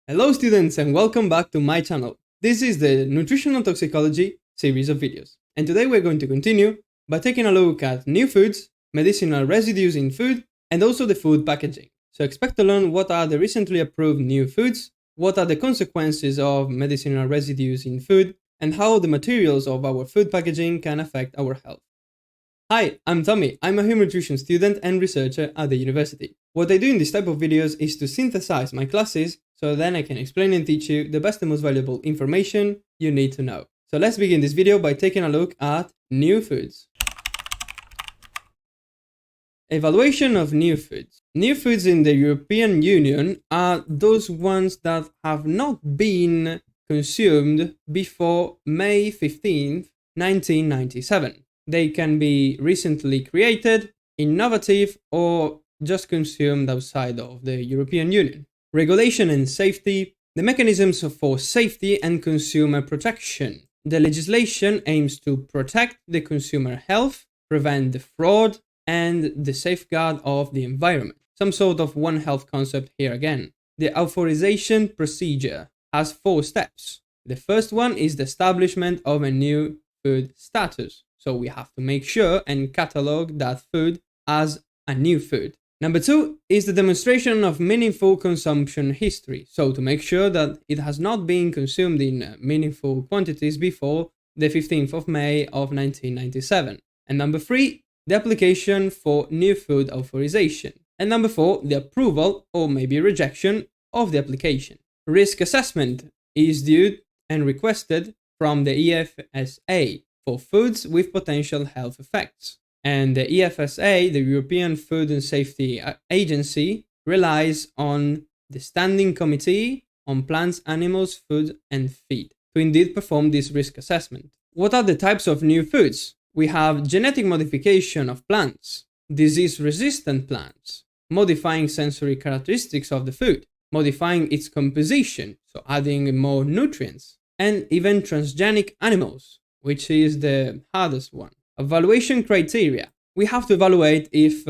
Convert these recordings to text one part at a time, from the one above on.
Hello students and welcome back to my channel. This is the Nutritional Toxicology series of videos. And today we're going to continue by taking a look at new foods, medicinal residues in food, and also the food packaging. So expect to learn what are the recently approved new foods, what are the consequences of medicinal residues in food, and how the materials of our food packaging can affect our health. Hi, I'm Tommy. I'm a human nutrition student and researcher at the university. What I do in this type of videos is to synthesize my classes so then I can explain and teach you the best and most valuable information you need to know. So let's begin this video by taking a look at new foods. Evaluation of new foods. New foods in the European Union are those ones that have not been consumed before May 15th, 1997. They can be recently created, innovative, or just consumed outside of the European Union. Regulation and safety. The mechanisms for safety and consumer protection. The legislation aims to protect the consumer health, prevent the fraud, and the safeguard of the environment. Some sort of One Health concept here again. The authorization procedure has 4 steps. The first one is the establishment of a new food status. So we have to make sure and catalog that food as a new food. Number 2 is the demonstration of meaningful consumption history. So to make sure that it has not been consumed in meaningful quantities before the 15th of May of 1997. And number 3, the application for new food authorization. And number 4, the approval or maybe rejection of the application. Risk assessment is due and requested from the EFSA for foods with potential health effects. And the EFSA, the European Food and Safety Agency, relies on the Standing Committee on Plants, Animals, Food and Feed to indeed perform this risk assessment. What are the types of new foods? We have genetic modification of plants, disease-resistant plants, modifying sensory characteristics of the food, modifying its composition, so adding more nutrients, and even transgenic animals, which is the hardest one. Evaluation criteria. We have to evaluate if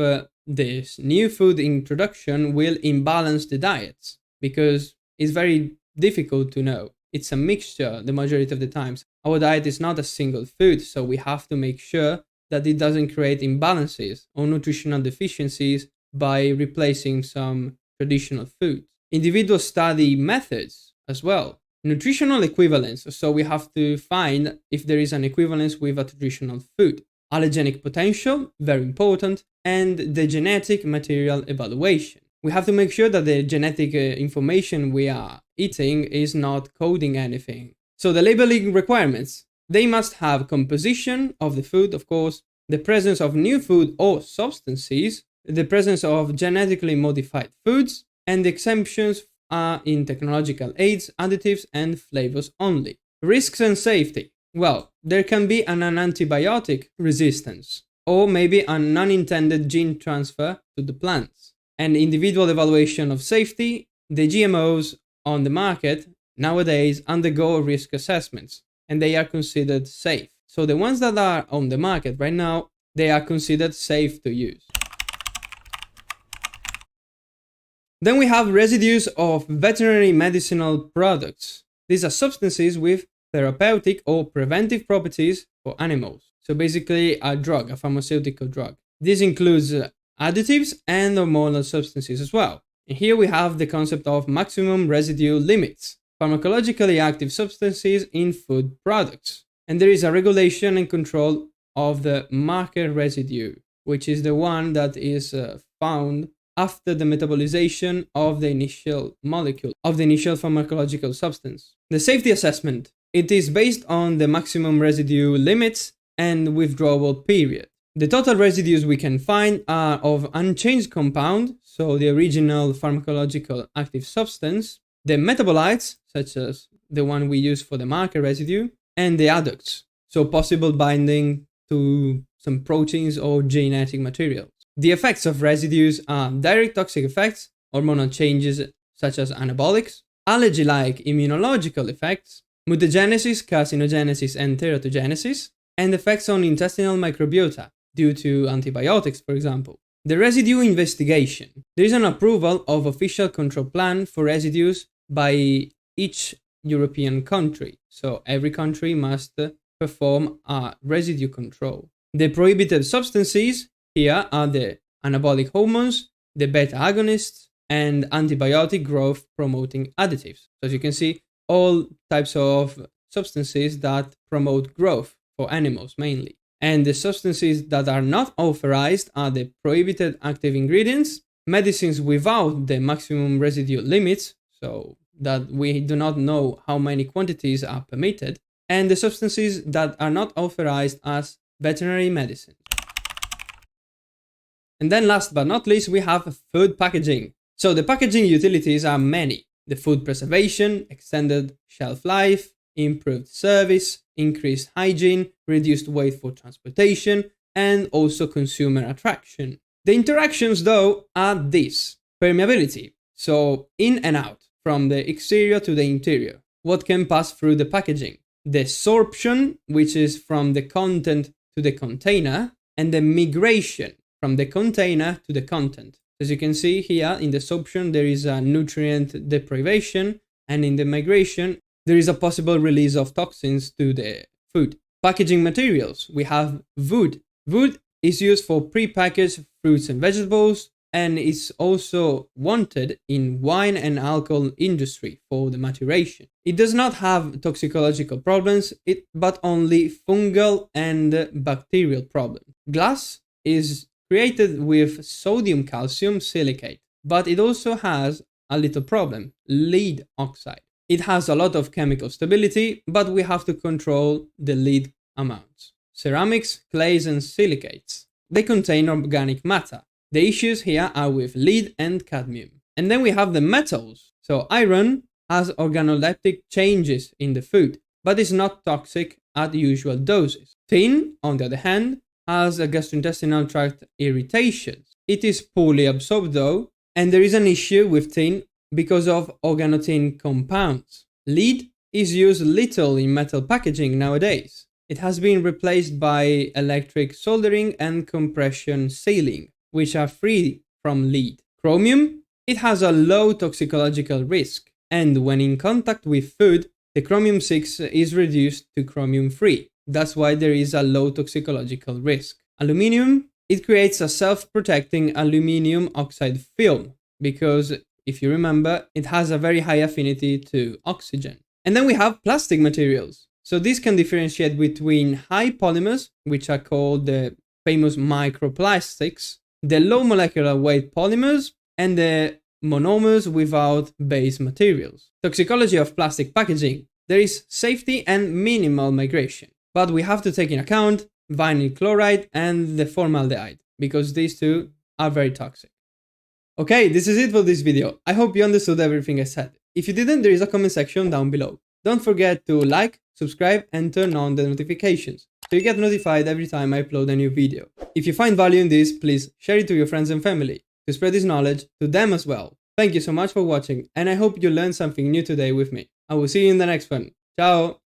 this new food introduction will imbalance the diets, because it's very difficult to know. It's a mixture the majority of the times. Our diet is not a single food, so we have to make sure that it doesn't create imbalances or nutritional deficiencies by replacing some traditional foods. Individual study methods as well. Nutritional equivalence, so we have to find if there is an equivalence with a traditional food. Allergenic potential, very important, and the genetic material evaluation. We have to make sure that the genetic information we are eating is not coding anything. So the labeling requirements, they must have composition of the food, of course, the presence of new food or substances, the presence of genetically modified foods, and the exemptions are in technological aids, additives, and flavors only. Risks and safety. Well, there can be an antibiotic resistance, or maybe an unintended gene transfer to the plants. And individual evaluation of safety. The GMOs on the market nowadays undergo risk assessments, and they are considered safe. So the ones that are on the market right now, they are considered safe to use. Then we have residues of veterinary medicinal products. These are substances with therapeutic or preventive properties for animals. So basically a drug, a pharmaceutical drug. This includes additives and hormonal substances as well. And here we have the concept of maximum residue limits, pharmacologically active substances in food products. And there is a regulation and control of the marker residue, which is the one that is found after the metabolization of the initial molecule, of the initial pharmacological substance. The safety assessment. It is based on the maximum residue limits and withdrawal period. The total residues we can find are of unchanged compound, so the original pharmacological active substance, the metabolites, such as the one we use for the marker residue, and the adducts, so possible binding to some proteins or genetic materials. The effects of residues are direct toxic effects, hormonal changes such as anabolics, allergy-like immunological effects, mutagenesis, carcinogenesis, and teratogenesis, and effects on intestinal microbiota due to antibiotics, for example. The residue investigation. There is an approval of official control plan for residues by each European country. So every country must perform a residue control. The prohibited substances here are the anabolic hormones, the beta agonists, and antibiotic growth promoting additives. So as you can see, all types of substances that promote growth for animals mainly. And the substances that are not authorized are the prohibited active ingredients, medicines without the maximum residue limits, so that we do not know how many quantities are permitted, and the substances that are not authorized as veterinary medicine. And then last but not least, we have food packaging. So the packaging utilities are many. The food preservation, extended shelf life, improved service, increased hygiene, reduced weight for transportation, and also consumer attraction. The interactions though are this: permeability, so in and out, from the exterior to the interior. What can pass through the packaging? The sorption, which is from the content to the container, and the migration, from the container to the content. As you can see here, in the sorption there is a nutrient deprivation, and in the migration there is a possible release of toxins to the food. Packaging materials, we have wood. Wood is used for pre-packaged fruits and vegetables, and it's also wanted in wine and alcohol industry for the maturation. It does not have toxicological problems, but only fungal and bacterial problems. Glass is created with sodium calcium silicate, but it also has a little problem: lead oxide. It has a lot of chemical stability, but we have to control the lead amounts. Ceramics, clays, and silicates, they contain organic matter. The issues here are with lead and cadmium. And then we have the metals. So iron has organoleptic changes in the food, but is not toxic at usual doses. Tin, on the other hand, has a gastrointestinal tract irritations. It is poorly absorbed though, and there is an issue with tin because of organotin compounds. Lead is used little in metal packaging nowadays. It has been replaced by electric soldering and compression sealing, which are free from lead. Chromium, it has a low toxicological risk, and when in contact with food, the chromium-6 is reduced to chromium-free. That's why there is a low toxicological risk. Aluminium, it creates a self-protecting aluminium oxide film, because if you remember, it has a very high affinity to oxygen. And then we have plastic materials. So this can differentiate between high polymers, which are called the famous microplastics, the low molecular weight polymers, and the monomers without base materials. Toxicology of plastic packaging. There is safety and minimal migration, but we have to take in account vinyl chloride and the formaldehyde, because these two are very toxic. Okay, this is it for this video. I hope you understood everything I said. If you didn't, there is a comment section down below. Don't forget to like, subscribe, and turn on the notifications so you get notified every time I upload a new video. If you find value in this, please share it to your friends and family to spread this knowledge to them as well. Thank you so much for watching, and I hope you learned something new today with me. I will see you in the next one. Ciao!